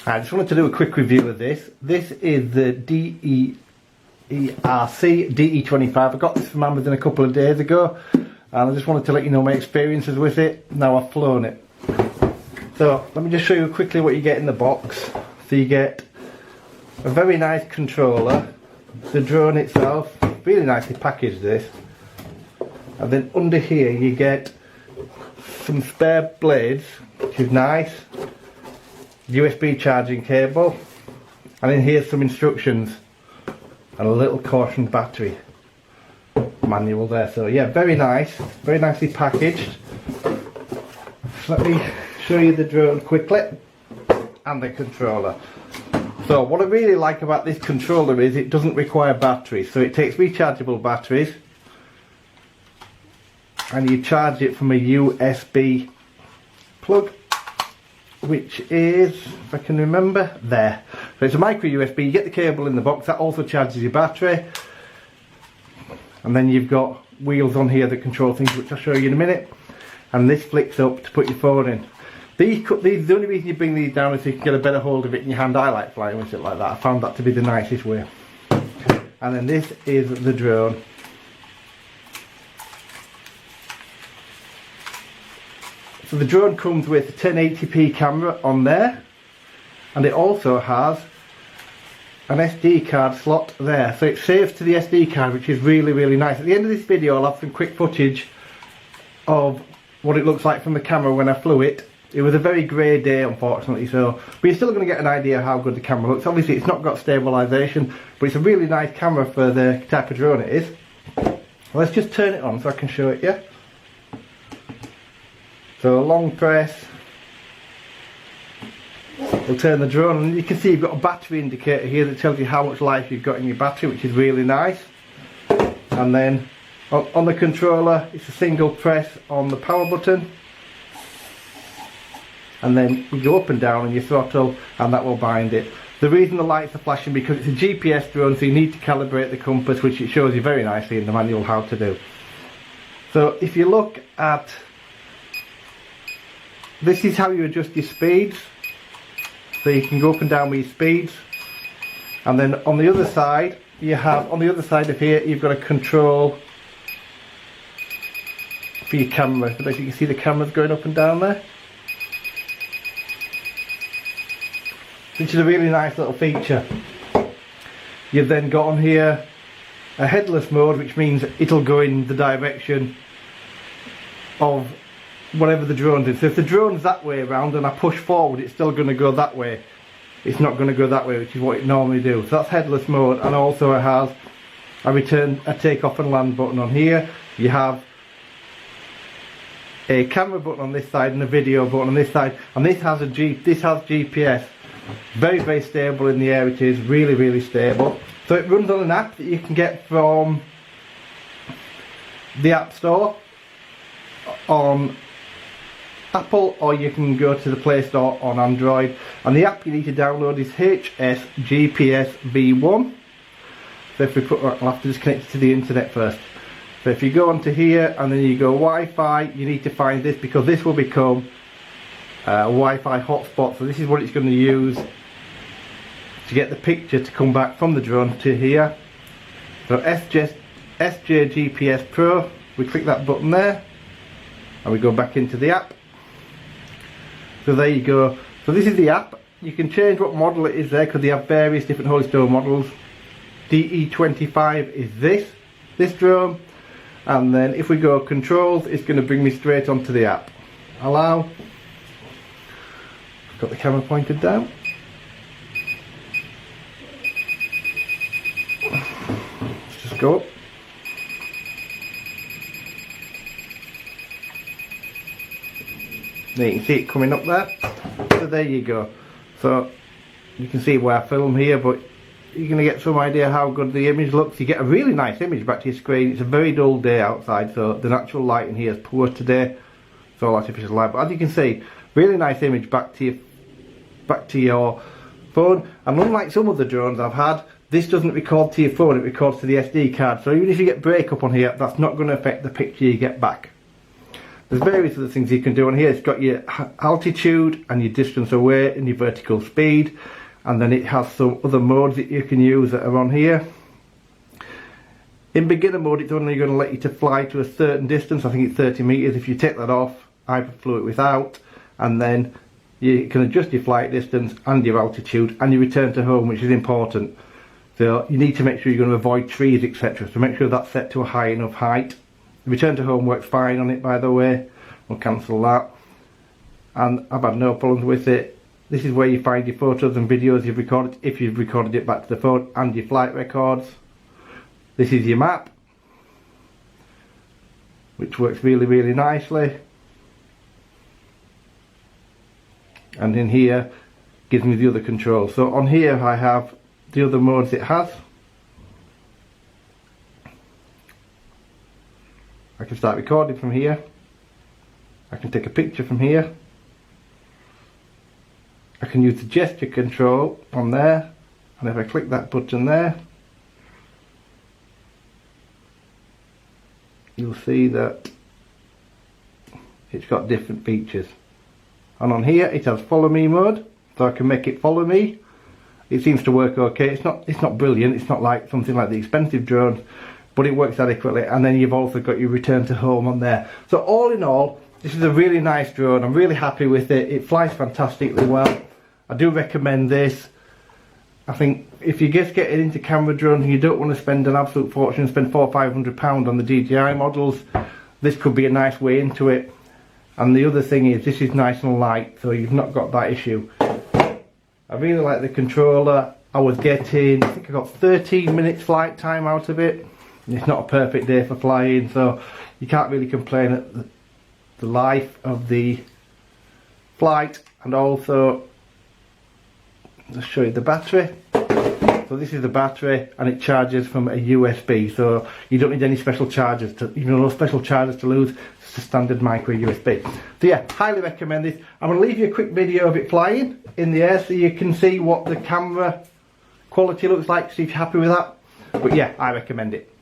I just wanted to do a quick review of this. This is the DEERC DE25. I got this from Amazon a couple of days ago, and I just wanted to let you know my experiences with it. Now I've flown it. So let me just show you quickly what you get in the box. So you get a very nice controller, the drone itself, really nicely packaged this, and then under here you get some spare blades, which is nice, USB charging cable, and then here's some instructions and a little caution battery manual there. So yeah, very nice, very nicely packaged. Let me show you the drone quickly and the controller. So what I really like about this controller is it doesn't require batteries, so it takes rechargeable batteries and you charge it from a USB plug, which is, if I can remember, there. So it's a micro USB, you get the cable in the box, that also charges your battery, and then you've got wheels on here that control things, which I'll show you in a minute, and this flicks up to put your phone in. The only reason you bring these down is so you can get a better hold of it in your hand. I like flying with it like that. I found that to be the nicest way. And then this is the drone. So the drone comes with a 1080p camera on there, and it also has an SD card slot there. So it saves to the SD card, which is really, really nice. At the end of this video I'll have some quick footage of what it looks like from the camera when I flew it. It was a very grey day, unfortunately, so but you're still going to get an idea how good the camera looks. Obviously it's not got stabilisation, but it's a really nice camera for the type of drone it is. Let's just turn it on so I can show it you. So a long press will turn the drone on, and you can see you've got a battery indicator here that tells you how much life you've got in your battery, which is really nice. And then on the controller it's a single press on the power button, and then you go up and down on your throttle and that will bind it. The reason the lights are flashing because it's a GPS drone, so you need to calibrate the compass, which it shows you very nicely in the manual how to do. So if you look at, this is how you adjust your speeds, so you can go up and down with your speeds. And then on the other side you have, on the other side of here you've got a control for your camera. So as you can see the camera's going up and down there, which is a really nice little feature. You've then got on here a headless mode, which means it'll go in the direction of whatever the drone's in. So if the drone's that way around and I push forward, it's still going to go that way. It's not going to go that way, which is what it normally do. So that's headless mode, and also it has a takeoff and land button on here. You have a camera button on this side and a video button on this side, and this has GPS. Very, very stable in the air. It is really, really stable. So it runs on an app that you can get from the App Store on Apple, or you can go to the Play Store on Android, and the app you need to download is HS GPS V1. So if we put, I'll have to just connect it to the internet first. So if you go onto here and then you go Wi-Fi, you need to find this, because this will become a Wi-Fi hotspot. So this is what it's going to use to get the picture to come back from the drone to here. So SJ GPS Pro, we click that button there and we go back into the app. So there you go. So this is the app. You can change what model it is there, because they have various different Holy Stone models. DE25 is this drone, and then if we go controls, it's going to bring me straight onto the app. Allow. Got the camera pointed down. Let's just go up. There you can see it coming up there. So there you go. So you can see where I film here, but you're going to get some idea how good the image looks. You get a really nice image back to your screen. It's a very dull day outside, so the natural light in here is poor today. It's all artificial light, but as you can see, really nice image back to your phone. And unlike some of the drones I've had, this doesn't record to your phone, it records to the SD card. So even if you get breakup on here, that's not going to affect the picture you get back. There's various other things you can do on here. It's got your altitude and your distance away and your vertical speed, and then it has some other modes that you can use that are on here. In beginner mode, it's only going to let you to fly to a certain distance. I think it's 30 meters. If you take that off, I flew it without, and then you can adjust your flight distance and your altitude and your return to home, which is important. So you need to make sure you're going to avoid trees, etc. So make sure that's set to a high enough height. The return to home works fine on it, by the way. We'll cancel that. And I've had no problems with it. This is where you find your photos and videos you've recorded, if you've recorded it back to the phone, and your flight records. This is your map, which works really, really nicely. And in here gives me the other controls. So on here I have the other modes it has. I can start recording from here. I can take a picture from here. I can use the gesture control on there, and if I click that button there, you'll see that it's got different features. And on here it has follow me mode, so I can make it follow me. It seems to work okay. It's not brilliant, it's not like something like the expensive drones, but it works adequately. And then you've also got your return to home on there. So all in all, this is a really nice drone. I'm really happy with it. It flies fantastically well. I do recommend this. I think if you're just getting into camera drones and you don't want to spend an absolute fortune, spend £400 or £500 on the DJI models, this could be a nice way into it. And the other thing is, this is nice and light, so you've not got that issue. I really like the controller. I was getting, I think I got 13 minutes flight time out of it. It's not a perfect day for flying, so you can't really complain at the life of the flight. And also, let's show you the battery. So this is the battery, and it charges from a USB, so you don't need any special chargers to, no special chargers to lose. It's a standard micro USB. So yeah, highly recommend this. I'm going to leave you a quick video of it flying in the air so you can see what the camera quality looks like, see if you're happy with that. But yeah, I recommend it.